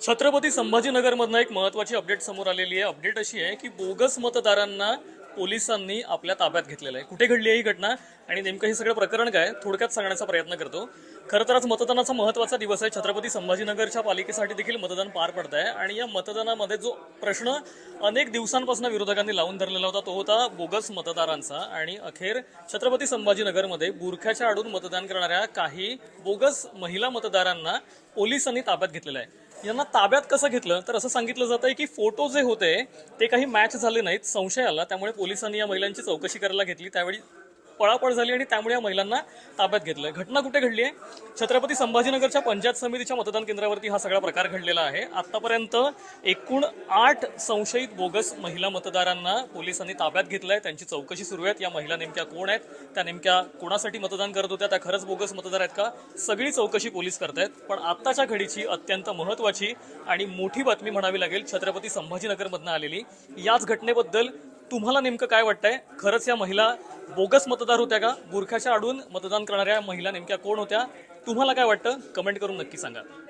छत्रपती संभाजीनगरमधनं एक महत्त्वाची अपडेट समोर आलेली आहे। अपडेट अशी आहे की बोगस मतदारांना पोलिसांनी आपल्या ताब्यात घेतलेलं आहे। कुठे घडली आहे ही घटना आणि नेमकं हे सगळं प्रकरण काय थोडक्यात सांगण्याचा प्रयत्न करतो। खरं तर आज मतदानाचा महत्त्वाचा दिवस आहे। छत्रपती संभाजीनगरच्या पालिकेसाठी देखील मतदान पार पडत आहे आणि या मतदानामध्ये जो प्रश्न अनेक दिवसांपासून विरोधकांनी लावून धरलेला होता तो होता बोगस मतदारांचा। आणि अखेर छत्रपती संभाजीनगरमध्ये बुरख्याच्या आडून मतदान करणाऱ्या काही बोगस महिला मतदारांना पोलिसांनी ताब्यात घेतलेलं आहे। यांना ताब्यात कसं घेतलं तर असं सांगितलं जातंय की फोटो जे होते ते काही मॅच झाले नाहीत, संशय आला, त्यामुळे पोलिसांनी या महिलांची चौकशी करायला घेतली। त्यावेळी पळापळ झाली आणि त्यामुळे या महिलांना ताब्यात घेतलं। घटना कुठे घडली आहे? छत्रपती संभाजीनगरच्या पंचायत समितीच्या मतदान केंद्रावरती हा सगळा प्रकार घडलेला आहे। आतापर्यंत एकूण 8 संशयित बोगस महिला मतदारांना पोलिसांनी ताब्यात घेतलंय। त्यांची चौकशी सुरू आहे। या महिला नेमक्या कोण आहेत, त्या नेमक्या कोणासाठी मतदान करत होत्या, त्या खरंच बोगस मतदार आहेत का, सगळी चौकशी पोलीस करतायत। पण आत्ताच्या घडीची अत्यंत महत्त्वाची आणि मोठी बातमी म्हणावी लागेल छत्रपती संभाजीनगरमधनं आलेली। याच घटनेबद्दल तुम्हाला नेमकं काय वाटतंय? खरंच या महिला बोगस मतदार होत्या का? बुरख्याच्या आडून मतदान करणाऱ्या महिला नेमक्या कोण होत्या? तुम्हाला काय वाटतं? कमेंट करून नक्की सांगा।